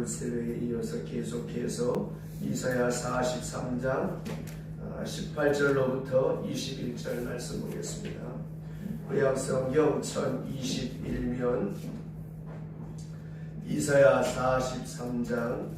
새벽에 이어서 계속해서 이사야 43장 18절로부터 21절 말씀 보겠습니다. 구약성경 1021면 이사야 43장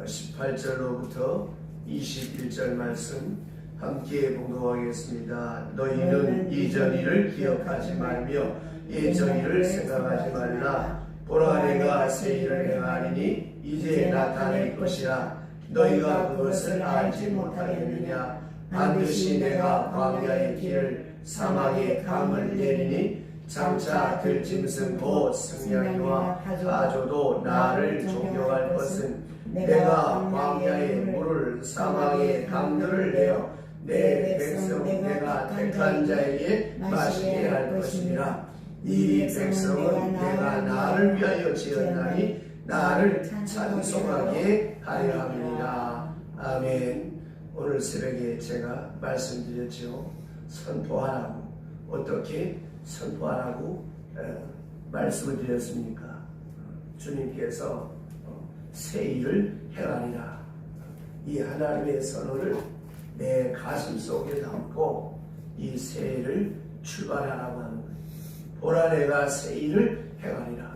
18절로부터 21절 말씀 함께 봉독하겠습니다. 너희는 이전 일을 기억하지 말며 예전 일을 생각하지 말라. 보라 내가 새 일을 행하리니 이제 나타낼 것이라. 너희가 그것을 알지 못하겠느냐. 반드시 내가 광야의 길을 사막의 강을 내리니 장차 들짐승 곧 승냥이와 가조도 나를 존경할 것은 내가 광야의 물을 사막의 강들을 내어 내 백성 내가 택한 자에게 마시게 할 것이니라. 이 백성은 내가 나를 위하여 지었나니 나를 찬송하게 하려 함이니라. 아멘. 오늘 새벽에 제가 말씀드렸죠. 선포하라고. 어떻게 선포하라고 말씀을 드렸습니까? 주님께서 새 일을 행하리라. 이 하나님의 선언을 내 가슴 속에 담고 이 새 일을 출발하라고 하는 거예요. 보라 내가 새 일을 행하리라.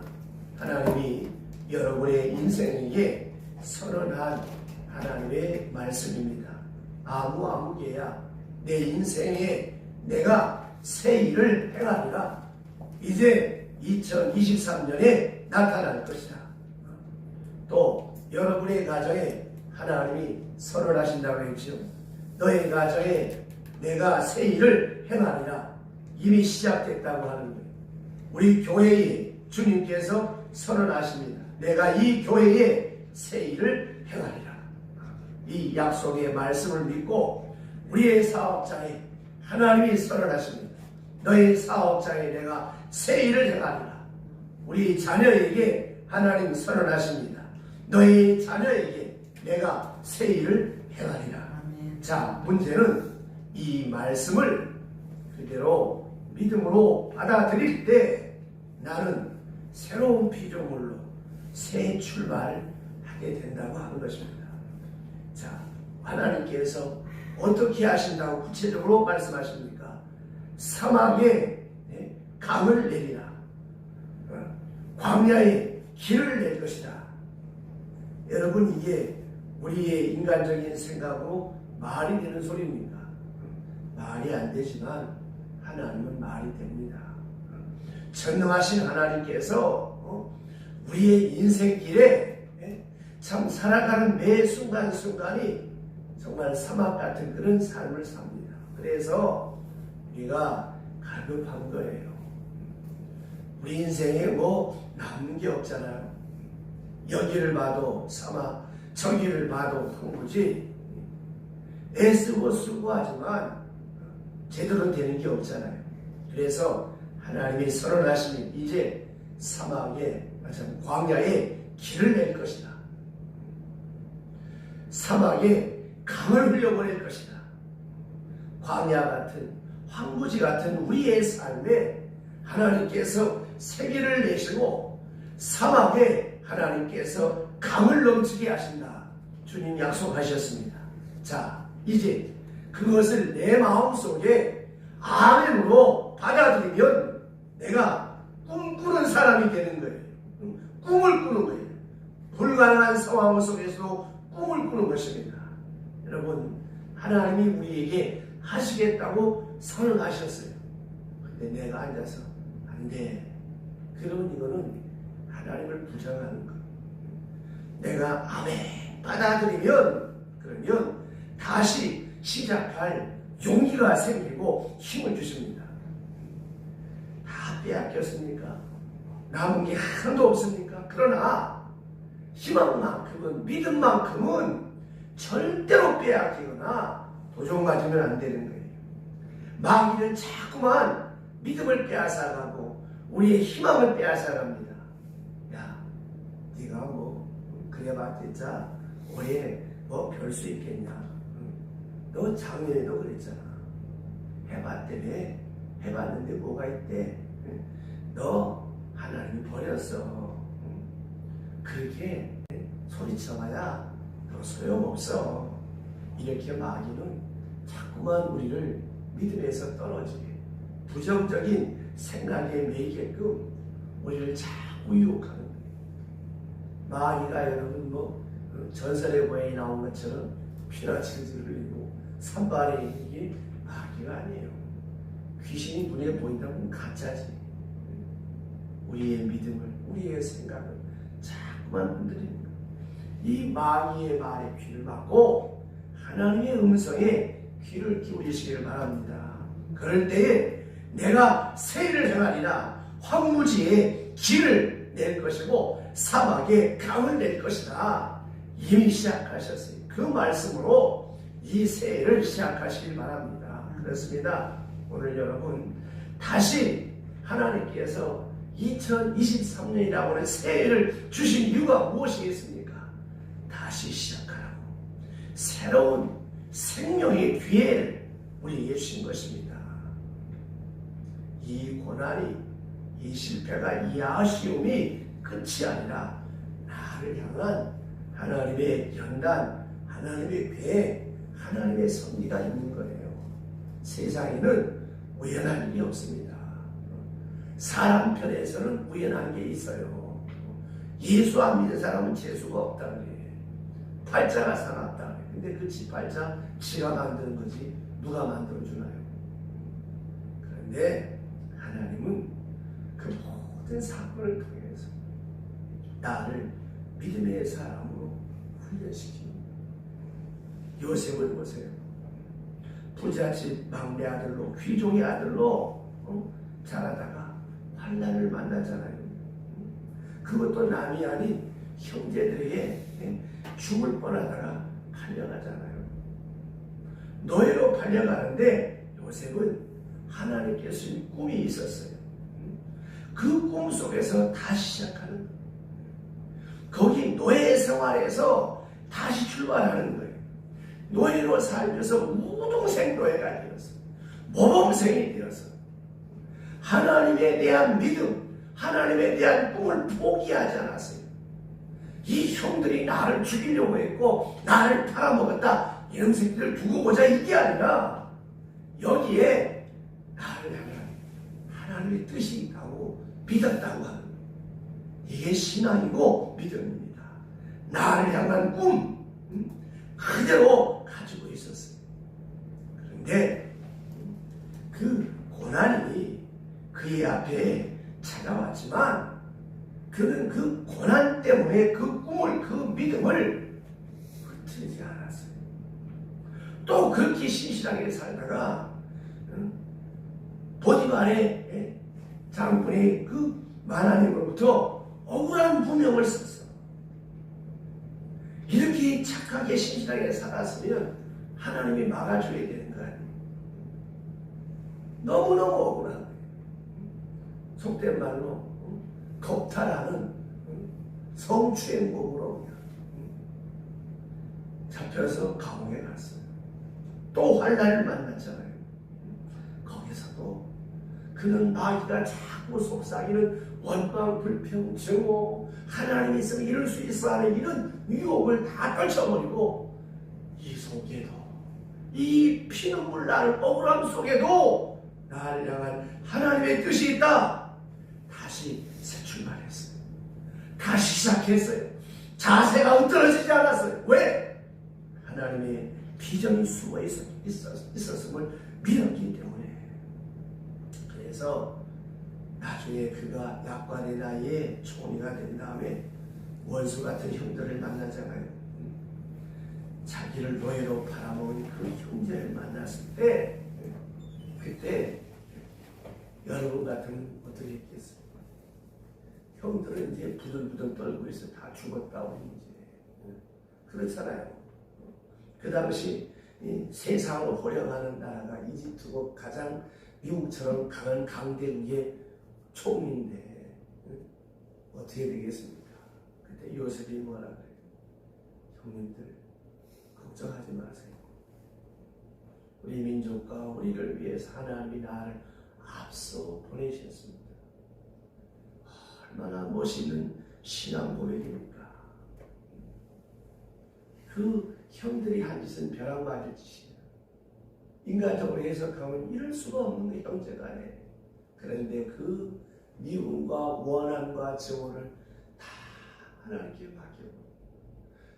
하나님이 여러분의 인생에게 선언한 하나님의 말씀입니다. 아무개야 내 인생에 내가 새 일을 행하리라. 이제 2023년에 나타날 것이다. 또 여러분의 가정에 하나님이 선언하신다고 했죠. 너의 가정에 내가 새 일을 행하리라. 이미 시작됐다고 하는 거예요. 우리 교회에 주님께서 선언하십니다. 내가 이 교회에 새 일을 행하리라. 이 약속의 말씀을 믿고 우리의 사업자에 하나님이 선언하십니다. 너의 사업자에 내가 새 일을 행하리라. 우리 자녀에게 하나님 선언하십니다. 너의 자녀에게 내가 새 일을 행하리라. 아멘. 자, 문제는 이 말씀을 그대로 믿음으로 받아들일 때 나는 새로운 피조물로 새 출발하게 된다고 하는 것입니다. 자, 하나님께서 어떻게 하신다고 구체적으로 말씀하십니까? 사막에 강을 내리라. 광야에 길을 낼 것이다. 여러분, 이게 우리의 인간적인 생각으로 말이 되는 소리입니까? 말이 안 되지만 하나님은 말이 됩니다. 전능하신 하나님께서 우리의 인생길에 참 살아가는 매 순간순간이 정말 사막 같은 그런 삶을 삽니다. 그래서 우리가 갈급한 거예요. 우리 인생에 뭐 남는 게 없잖아요. 여기를 봐도 사막, 저기를 봐도 풍부지. 애쓰고 수고하지만 제대로 되는 게 없잖아요. 그래서 하나님이 선언하시니 이제 사막에, 광야에 길을 낼 것이다. 사막에 강을 흘려보낼 것이다. 광야 같은, 황무지 같은 우리의 삶에 하나님께서 세계를 내시고 사막에 하나님께서 강을 넘치게 하신다. 주님 약속하셨습니다. 자, 이제 그것을 내 마음속에 아멘으로 받아들이면 내가 꿈꾸는 사람이 되는 거예요. 꿈을 꾸는 거예요. 불가능한 상황 속에서도 꿈을 꾸는 것입니다. 여러분, 하나님이 우리에게 하시겠다고 선언하셨어요. 근데 내가 앉아서 안 돼. 그러면 이거는 하나님을 부정하는 거예요. 내가 아멘 받아들이면 그러면 다시 시작할 용기가 생기고 힘을 주십니다. 다 빼앗겼습니까? 남은 게 하나도 없습니까? 그러나 희망만큼은, 믿음만큼은 절대로 빼앗기거나 도전 가지면 안 되는 거예요. 마귀는 자꾸만 믿음을 빼앗아가고 우리의 희망을 빼앗아갑니다. 야, 네가 뭐 그래봤자 올해 뭐 별 수 있겠냐? 너 작년에도 그랬잖아. 해봤다며. 해봤는데 뭐가 있대? 너 하나님이 버렸어. 그렇게 소리쳐봐야 너 소용없어. 이렇게 마귀는 자꾸만 우리를 믿음에서 떨어지게 부정적인 생각에 매이게끔 우리를 자꾸 유혹하는 거예요. 마귀가 여러분 전설의 고양이 나온 것처럼 피나 질질 흘리고 산발에 있는 게 마귀가 아니에요. 귀신이 눈에 보인다면 가짜지. 우리의 믿음을, 우리의 생각을 자꾸만 흔들리는 거예요. 이 마귀의 말에 귀를 막고 하나님의 음성에 귀를 기울이시기를 바랍니다. 그럴 때에 내가 세를 행하리라. 황무지에 길을 낼 것이고 사막에 강을 낼 것이다. 이미 시작하셨어요. 그 말씀으로 이 새해를 시작하시길 바랍니다. 그렇습니다. 오늘 여러분 다시 하나님께서 2023년이라고 하는 새해를 주신 이유가 무엇이겠습니까? 다시 시작하라고 새로운 생명의 기회를 우리에게 주신 것입니다. 이 고난이, 이 실패가, 이 아쉬움이 끝이 아니라 나를 향한 하나님의 연단, 하나님의 계획, 하나님의 섭리가 있는 거예요. 세상에는 우연한 일이 없습니다. 사람 편에서는 우연한 게 있어요. 예수 안 믿는 사람은 재수가 없다 그래. 팔자가 사납다 그래. 근데 그 팔자 지가 만드는 거지 누가 만들어주나요? 그런데 하나님은 그 모든 사건을 통해서 나를 믿음의 사람으로 훈련시킵니다. 요셉을 보세요. 부잣집 막내 아들로, 귀종의 아들로 자라다가 환난을 만나잖아요. 그것도 남이 아닌 형제들에게 죽을 뻔하다가 팔려가잖아요. 노예로 팔려가는데 요셉은 하나님께서 주신 꿈이 있었어요. 그 꿈 속에서 다시 시작하는 거예요. 거기 노예 생활에서 다시 출발하는 거예요. 노예로 살면서 우동생 노예가 되었어요. 모범생이 되어서 하나님에 대한 믿음, 하나님에 대한 꿈을 포기하지 않았어요. 이 형들이 나를 죽이려고 했고 나를 팔아먹었다. 이런 새끼들 두고 보자 이게 아니라 여기에 나를 향한 하나님의 뜻이 있다고 믿었다고 하는 거예요. 이게 신앙이고 믿음입니다. 나를 향한 꿈 그대로 가지고 있었어요. 그런데 그 고난이 그의 앞에 찾아왔지만 그는 그 고난 때문에 그 꿈을, 그 믿음을 흐트리지 않았어요. 또 그렇게 신실하게 살다가 보디발의 장군의 그 만화님으로부터 억울한 무명을 썼어. 이렇게 착하게 신실하게 살았으면 하나님이 막아줘야 되는 거 아니에요. 너무너무 억울한 거예요. 속된 말로 겁탈하는 성추행범으로 잡혀서 감옥에 갔어요. 또 환난을 만났잖아요. 거기서도 그는 마귀가 자꾸 속삭이는 원망, 불평, 증오, 하나님이 있으면 이럴 수 있어 하는 이런 유혹을 다 떨쳐버리고 이 속에도 이 피눈물 나는 억울함 속에도 나를 향한 하나님의 뜻이 있다. 다시 새 출발했어요. 다시 시작했어요. 자세가 흩어지지 않았어요. 왜? 하나님의 비전이 숨어 있었음을 믿었기 때문에. 그래서 나중에 그가 약관의 나이에 총리가 된 다음에 원수 같은 형들을 만나잖아요. 자기를 노예로 팔아먹은 그 형제를 만났을 때 그때 여러분 같은 어떻게 했겠어요? 형들은 이제 부들부들 떨고 있어. 다 죽었다 우리 이제. 그렇잖아요. 그 당시 세상을 호령하는 나라가 이집트고 가장 미국처럼 강한 강대국의 총리인데 어떻게 되겠습니까? 그때 요셉이 뭐라 그래요? 형님들 걱정하지 마세요. 우리 민족과 우리를 위해서 하나님이 나를 앞서 보내셨습니다. 얼마나 멋있는 신앙 고백입니까? 그 형들이 한 짓은 벼락 맞을 짓이야. 인간적으로 해석하면 이럴 수가 없는 거 형제간에. 그런데 그 미움과 원한과 정오를 다 하나님께 맡기고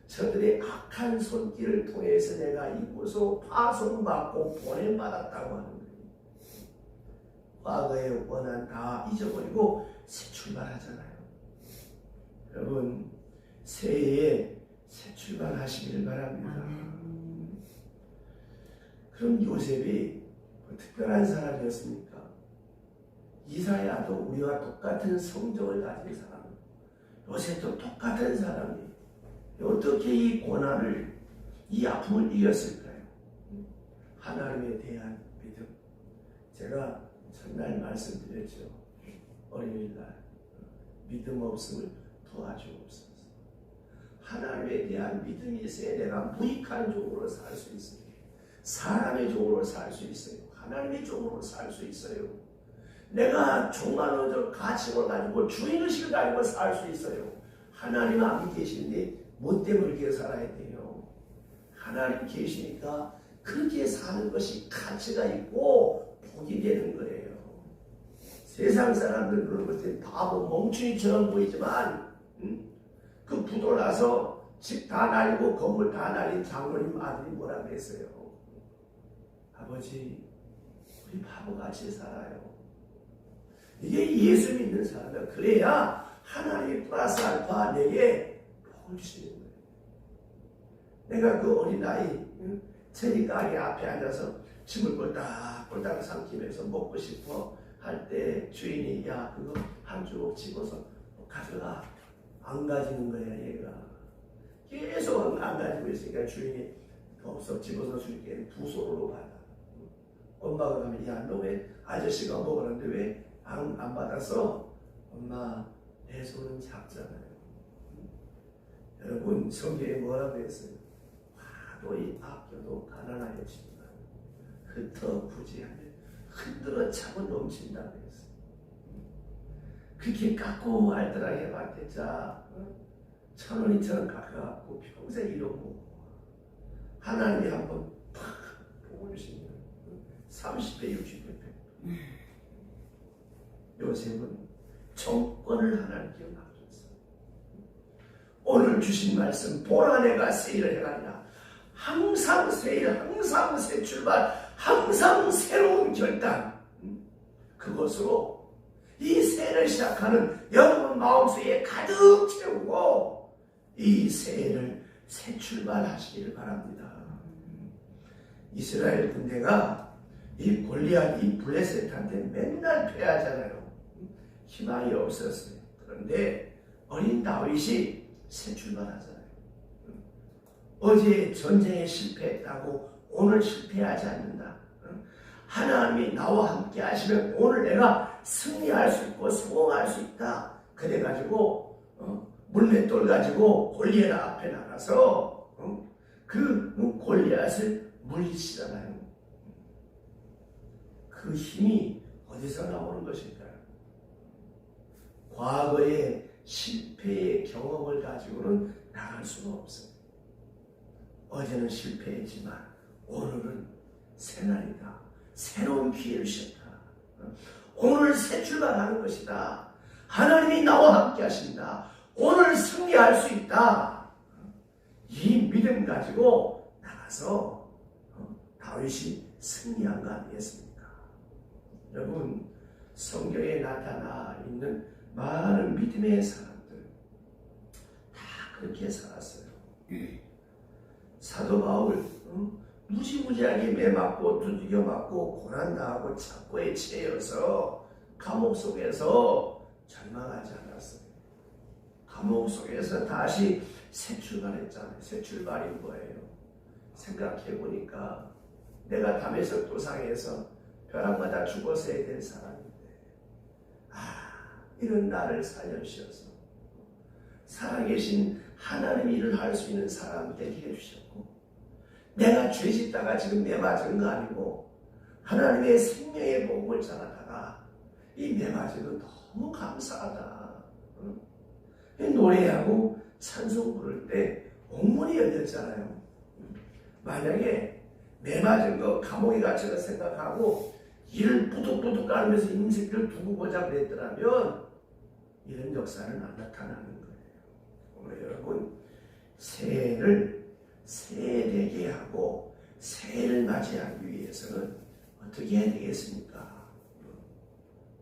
저들의 악한 손길을 통해서 내가 이곳으로 파송받고 보냄받았다고 하는 거예요. 과거의 원한 다 잊어버리고 새 출발하잖아요. 여러분 새해에 새 출발하시기를 바랍니다. 그럼 요셉이 특별한 사람이었습니까? 이사야도 우리와 똑같은 성적을 가진 사람, 요셉도 똑같은 사람이 어떻게 이 고난을, 이 아픔을 이겼을까요? 하나님에 대한 믿음. 제가 첫날 말씀드렸죠. 어린이날 믿음 없음을 도와주옵소서. 하나님에 대한 믿음이 있어야 내가 무익한 종으로 살 수 있어요. 사람의 종으로 살 수 있어요. 하나님의 종으로 살 수 있어요. 내가 종안의 가치를 가지고 주인의식을 가지고 살 수 있어요. 하나님 안 계신데 뭐 때문에 그렇게 살아야 돼요? 하나님 계시니까 그렇게 사는 것이 가치가 있고 복이 되는 거예요. 세상 사람들 그런 것들 바보 멍충이처럼 보이지만 그 부도 나서 집 다 날리고 건물 다 날린 장로님 아들이 뭐라 그랬어요? 아버지 우리 바보같이 살아요. 이게 예수 믿는 사람이야. 그래야 하나님이 플러스 알파 내게 복을 주시는 거예요. 내가 그 어린아이 체리가리 앞에 앉아서 침을 꼴딱꼴딱 삼키면서 먹고 싶어 할 때 주인이 야 그거 한 주먹 집어서 가져가. 안 가지는 거야 얘가. 계속 안 가지고 있으니까 주인이 없어 집어서 줄게 두 손으로 받아. 엄마가 가면 야 너 왜 아저씨가 먹었는데 왜 안 받았어? 엄마 내 손은 작잖아요. 여러분 성경에 뭐라고 했어요? 화도이 아껴도 가난하여지만 흩어 부지하면 흔들어 차고 넘친다고 했어요. 그렇게 깎고 알더라 해봤겠자 1,000원이처럼 깎아갖고 평생 이러고 하나님이 한번 팍 복을 주시면 30배 60배 요셉은 정권을 하나님께 맡겼어요. 오늘 주신 말씀 보라 내가 세일을 해가리라. 항상 세일, 항상 새 출발, 항상 새로운 결단. 그것으로 이 새해를 시작하는 여러분 마음속에 가득 채우고 이 새해를 새 출발하시기를 바랍니다. 이스라엘 군대가 이 골리앗, 이 블레셋한테 맨날 패하잖아요. 희망이 없었어요. 그런데 어린 다윗이 새 출발하잖아요. 어제 전쟁에 실패했다고 오늘 실패하지 않는다. 하나님이 나와 함께 하시면 오늘 내가 승리할 수 있고 성공할 수 있다. 그래가지고 물맷돌 가지고 골리앗 앞에 나가서 그 골리앗을 물리치잖아요. 그 힘이 어디서 나오는 것일까요? 과거의 실패의 경험을 가지고는 나갈 수가 없어요. 어제는 실패했지만 오늘은 새날이다. 새로운 기회를 주셨다. 오늘 새 출발하는 것이다. 하나님이 나와 함께 하신다. 오늘 승리할 수 있다. 이 믿음 가지고 나가서 다윗이 승리한 거 아니겠습니까? 여러분 성경에 나타나 있는 많은 믿음의 사람들 다 그렇게 살았어요. 사도 바울 무지무지하게 매맞고 두들겨 맞고 고난당하고 착고에 채여서 감옥 속에서 절망하지 않았어요. 감옥 속에서 다시 새 출발했잖아요. 새 출발이 뭐예요? 생각해보니까 내가 담에색 도상에서 벼락마다 죽었어야 될 사람인데 이런 나를 살려주셔서 살아계신 하나님 일을 할 수 있는 사람 되게 해주셨고 내가 죄 짓다가 지금 매맞은 거 아니고 하나님의 생명의 복음을 전하다가 이 매맞은 거 너무 감사하다. 노래하고 찬송 부를 때 옥문이 열렸잖아요. 만약에 매 맞은 거 감옥에 갇힌 거 생각하고 이를 부득부득 깔면서 이놈 새끼를 두고 보자 그랬더라면 이런 역사는 안 나타나는 거예요. 오늘 여러분 새해를 새되게 하고 새해를 맞이하기 위해서는 어떻게 해야 되겠습니까?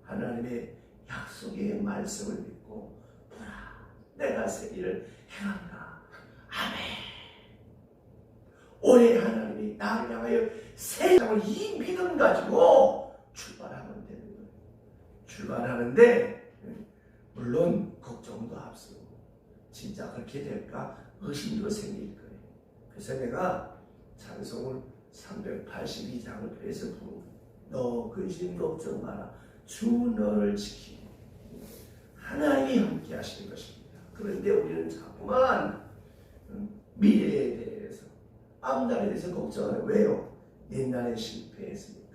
하나님의 약속의 말씀을 믿고 보라 내가 새 일을 행한다. 아멘. 올해 하나님이 나를 향하여 새 장을 이 믿음 가지고 출발하면 되는 거예요. 출발하는데 물론 걱정도 앞서고 진짜 그렇게 될까 의심도 생길 거예요. 그래서 내가 찬송을 382장을 그래서 부르고 너 근심 걱정 마라 주 너를 지키고 하나님이 함께 하시는 것입니다. 그런데 우리는 자꾸만 미래에 대해서 앞날에 대해서 걱정을 왜요? 옛날에 실패했으니까.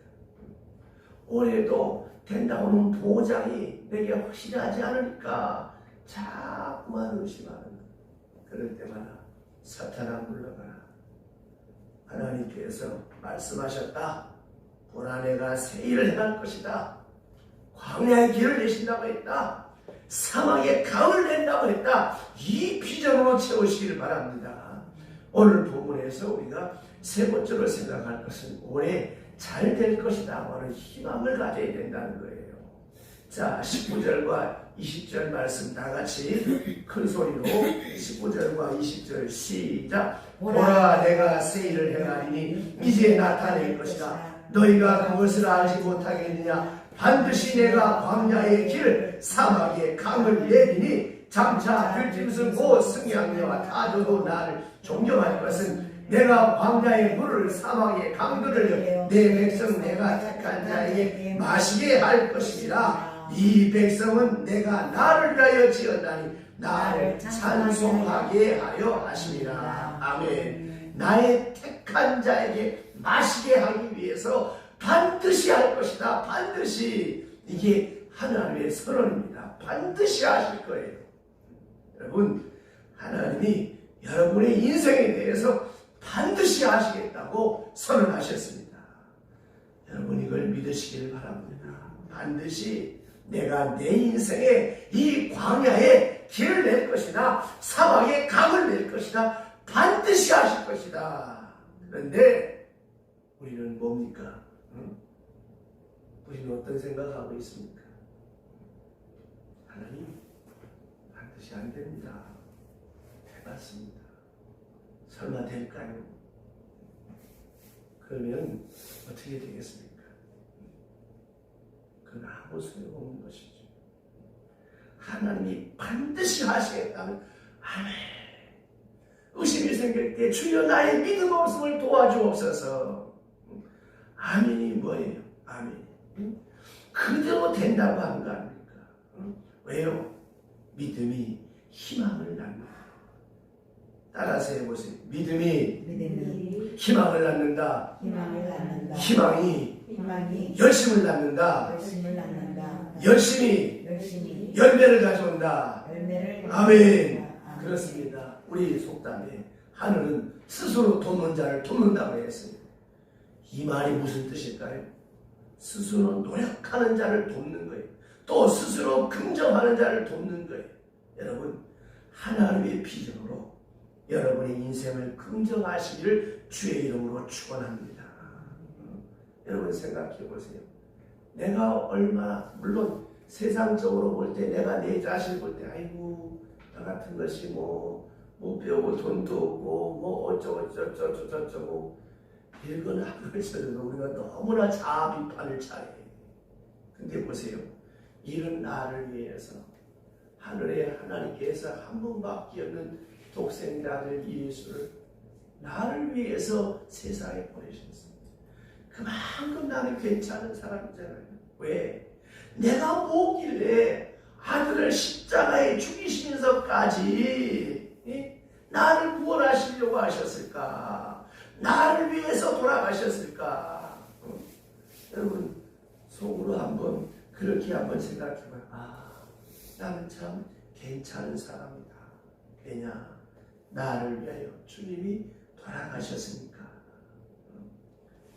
올해도 된다고는 보장이 내게 확실하지 않으니까 자꾸만 의심하는 거예요. 그럴 때마다 사탄아 물러가라. 하나님께서 말씀하셨다. 보라 내가 새 일을 행할 것이다. 광야의 길을 내신다고 했다. 사막에 강을 낸다고 했다. 이 비전으로 채우시기를 바랍니다. 오늘 본문에서 우리가 세 번째로 생각할 것은 올해 잘 될 것이다 하는 희망을 가져야 된다는 거예요. 자, 19절과 20절 말씀 다 같이 큰 소리로 19절과 20절 시작. 보라 내가 새 일을 행하리니 이제 나타낼 것이다. 너희가 그것을 알지 못하겠느냐. 반드시 내가 광야의 길 사막의 강을 내리니 장차 들짐승 곧 승냥이와 타조도 나를 존경할 것은 내가 광야의 물을 사막의 강들을 내 백성 내가 택한 자에게 마시게 할 것입니다. 이 백성은 내가 나를 위하여 지었나니 나를 찬송하게 하여 하심이라. 아멘. 나의 택한 자에게 마시게 하기 위해서 반드시 할 것이다. 반드시. 이게 하나님의 선언입니다. 반드시 하실 거예요. 여러분 하나님이 여러분의 인생에 대해서 반드시 하시겠다고 선언하셨습니다. 여러분 이걸 믿으시길 바랍니다. 반드시 내가 내 인생에 이 광야에 길을 낼 것이다. 사막에 강을 낼 것이다. 반드시 하실 것이다. 그런데 우리는 뭡니까? 우리는 어떤 생각하고 있습니까? 하나님 반드시 안 됩니다. 해봤습니다. 설마 될까요? 그러면 어떻게 되겠습니까? 그건 아무 소용없는 것이죠. 하나님이 반드시 하시겠다면 아멘. 의심이 생길 때 주여 나의 믿음 없음을 도와주옵소서. 아멘이 뭐예요? 아멘. 그대로 된다고 하는 거 아닙니까? 왜요? 믿음이 희망을 낳는다. 따라서 해보세요. 믿음이 희망을 낳는다. 희망이 열심을 낳는다. 열심이 열매를 가져온다. 아멘. 그렇습니다. 우리 속담에 하늘은 스스로 돕는 자를 돕는다고 했습니다. 이 말이 무슨 뜻일까요? 스스로 노력하는 자를 돕는 거예요. 또 스스로 긍정하는 자를 돕는 거예요. 여러분 하나님의 비전으로 여러분의 인생을 긍정하시기를 주의 이름으로 축원합니다. 여러분 생각해 보세요. 내가 얼마나 물론 세상적으로 볼 때 내가 내 자신을 볼 때 아이고 나 같은 것이 못 배우고 돈도 없고 뭐 어쩌고 이건 하고 있어도 우리가 너무나 자아 비판을 잘해. 근데 보세요. 이런 나를 위해서 하늘의 하나님께서 한 분밖에 없는 독생자 아들 예수를 나를 위해서 세상에 보내셨습니다. 그만큼 나는 괜찮은 사람이잖아요. 왜? 내가 뭐길래 아들을 십자가에 죽이시면서까지 나를 구원하시려고 하셨을까? 나를 위해서 돌아가셨을까? 여러분 속으로 한번 그렇게 한번 생각해봐요. 나는 참 괜찮은 사람이다. 왜냐? 나를 위하여 주님이 돌아가셨으니까.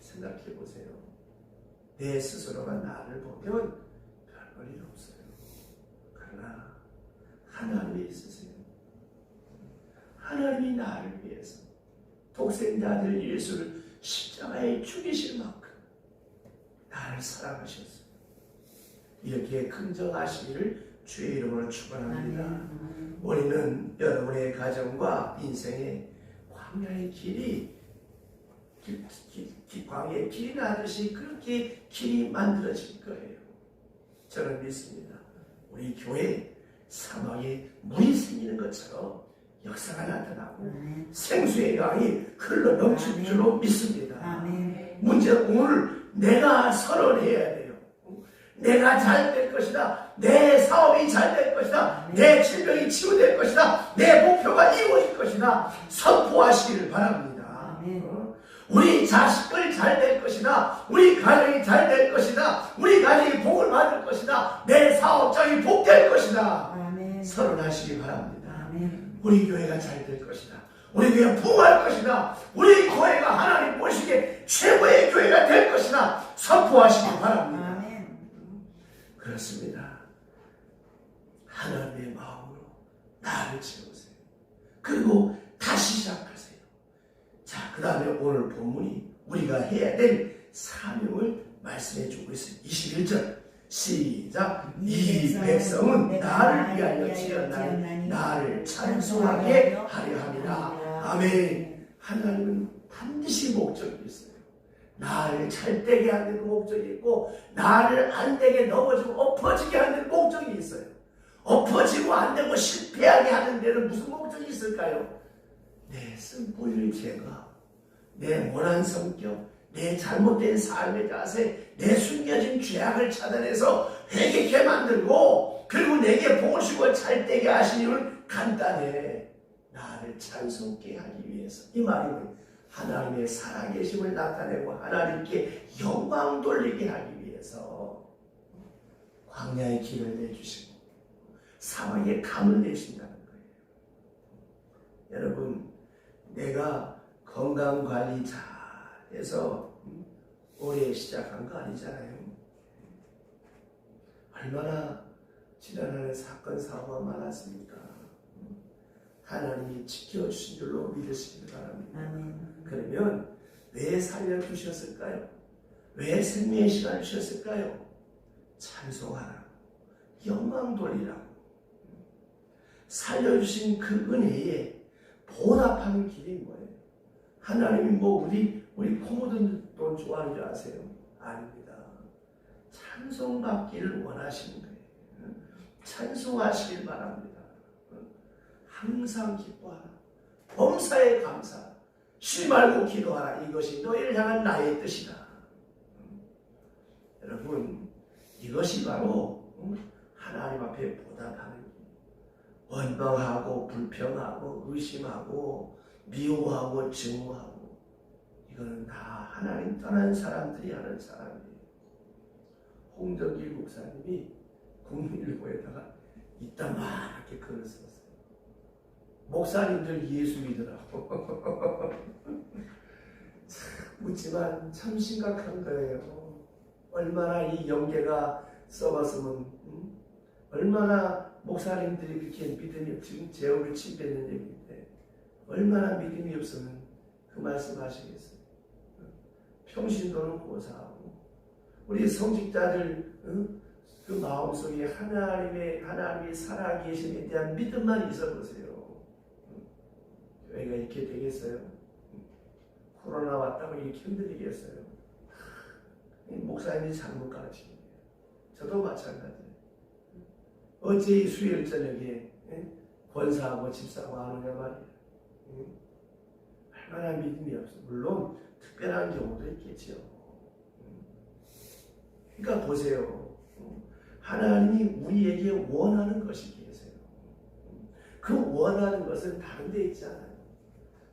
생각해 보세요. 내 스스로가 나를 보면 별볼 일 없어요. 그러나 하나님이 있으세요. 하나님이 나를 위해서 독생자 아들 예수를 십자가에 죽이실 만큼 나를 사랑하셨어요. 이렇게 긍정하시기를 주의 이름으로 축원합니다. 우리는 여러분의 가정과 인생의 광야의 길이 광야의 길이 나듯이 그렇게 길이 만들어질 거예요. 저는 믿습니다. 우리 교회 사막에 물이 생기는 것처럼 역사가 나타나고 생수의 강이 흘러 넘칠 줄로 믿습니다. 문제는 오늘 내가 선언해야 돼요. 내가 잘 될 것이다. 내 사업이 잘 될 것이다. 내 질병이 치유될 것이다. 내 목표가 이루어질 것이다. 선포하시기를 바랍니다. 우리 자식들 잘 될 것이다. 우리 가정이 잘 될 것이다. 우리 가정이 복을 받을 것이다. 내 사업장이 복될 것이다. 선언하시기 바랍니다. 우리 교회가 잘 될 것이다. 우리 교회가 부흥할 것이다. 우리 교회가 하나님 보시기에 최고의 교회가 될 것이다. 선포하시기 바랍니다. 그렇습니다. 하나님의 마음으로 나를 채우세요. 그리고 다시 시작하세요. 자, 그 다음에 오늘 본문이 우리가 해야 될 사명을 말씀해 주고 있어요. 21절 시작. 이 백성은 나를 위하여 지었나니 나를 찬송하게 하려 함이라. 아멘. 하나님은 반드시 목적이 있어요. 나를 잘되게 하는 목적이 있고 나를 안되게 넘어지고 엎어지게 하는 목적이 있어요. 엎어지고 안되고 실패하게 하는 데는 무슨 목적이 있을까요? 내 쓴뿌리를 제거, 내 모난 성격, 내 잘못된 삶의 자세, 내 숨겨진 죄악을 차단해서 회개케 만들고 그리고 내게 복을 주고 잘되게 하신 이유는 간단해. 나를 찬송케 하기 위해서. 이 말이면 하나님의 살아계심을 나타내고 하나님께 영광 돌리게 하기 위해서 광야의 길을 내주시고 사막에 감을 내신다는 거예요. 여러분, 내가 건강관리 잘해서 올해 시작한 거 아니잖아요. 얼마나 지난 한 해 사건 사고가 많았습니까? 하나님이 지켜주신 줄로 믿으시기 바랍니다. 그러면 왜 살려주셨을까요? 왜 생명의 시간을 주셨을까요? 찬송하라고, 영광 돌리라고. 살려주신 그 은혜에 보답하는 길이 뭐예요? 하나님이 우리 코 묻은 돈 좋아하는 줄 아세요? 아닙니다. 찬송받기를 원하시는 거예요. 찬송하시길 바랍니다. 항상 기뻐하라. 범사에 감사하라. 쉬지 말고 기도하라. 이것이 너희를 향한 나의 뜻이다. 여러분, 이것이 바로 하나님 앞에 보답하는 길. 원망하고 불평하고 의심하고 미워하고 증오하고 이거는 다 하나님 떠난 사람들이 하는 사람이에요. 홍정길 목사님이 국민일보에다가 이따만하게 글을 썼어요. 목사님들 예수 믿으라고. 묻지만 참 심각한 거예요. 얼마나 이 영계가 썩었으면 얼마나 목사님들이 그렇게 믿음이 지금 제업을 침뱉는 얘기인데 얼마나 믿음이 없으면 그 말씀 하시겠어요. 평신도는 고사하고 우리 성직자들 그 마음속에 하나님이 살아계심에 대한 믿음만 있어보세요. 교회가 이렇게 되겠어요? 코로나 왔다고 이렇게 힘들겠어요? 목사님이 잘못 가르치는 거예요. 저도 마찬가지예요. 어째 이 수요일 저녁에 권사하고 집사하고 하느냐 말이에요. 얼마나 믿음이 없어. 물론 특별한 경우도 있겠지요. 그러니까 보세요. 하나님이 우리에게 원하는 것이 계세요. 그 원하는 것은 다른 데 있지 않아요.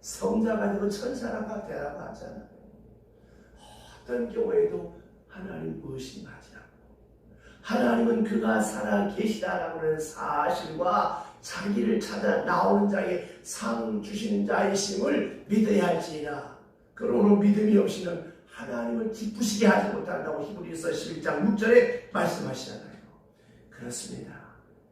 성자가 되고 천사가 되라고 하잖아요. 어떤 경우에도 하나님 의심하지 않고 하나님은 그가 살아 계시다라고 하는 사실과 자기를 찾아 나오는 자에게 상 주시는 자이심을 믿어야 할지니라. 그러므로 믿음이 없이는 하나님을 기쁘시게 하지 못한다고 히브리서 11장 6절에 말씀하시잖아요. 그렇습니다.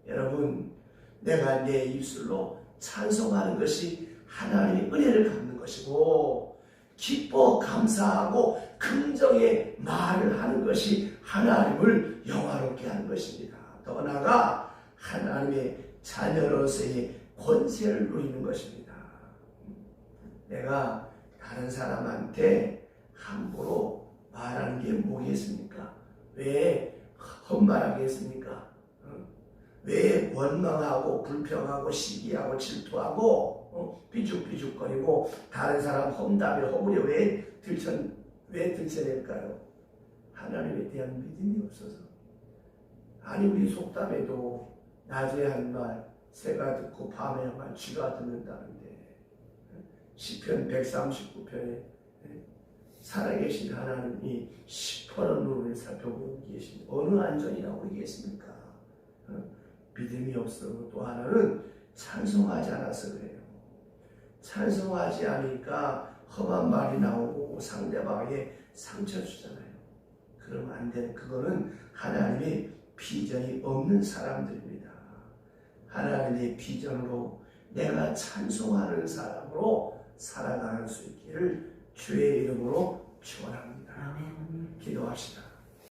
여러분, 내가 내 입술로 찬송하는 것이 하나님의 은혜를 갚는 것이고, 기뻐 감사하고 긍정의 말을 하는 것이 하나님을 영화롭게 하는 것입니다. 더 나아가 하나님의 자녀로서의 권세를 누리는 것입니다. 내가 다른 사람한테 함부로 말하는 게 뭐겠습니까? 왜 헛말하겠습니까? 왜 원망하고 불평하고 시기하고 질투하고 삐죽삐죽거리고 다른 사람 험담에 허물에 왜 들춰낼까요? 하나님에 대한 믿음이 없어서. 아니, 우리 속담에도 낮에 한 말 새가 듣고 밤에 한 말 쥐가 듣는다는데, 시편 139편에 살아계신 하나님이 시퍼런 눈을 살펴보고 계신 어느 안전이라고 그러겠습니까? 믿음이 없어. 또 하나는 찬송하지 않아서 그래요. 찬송하지 않으니까 험한 말이 나오고 상대방에게 상처 주잖아요. 그러면 안 되는, 그거는 하나님의 비전이 없는 사람들입니다. 하나님의 비전으로 내가 찬송하는 사람으로 살아가는 수 있기를 주의 이름으로 축원합니다. 기도합시다.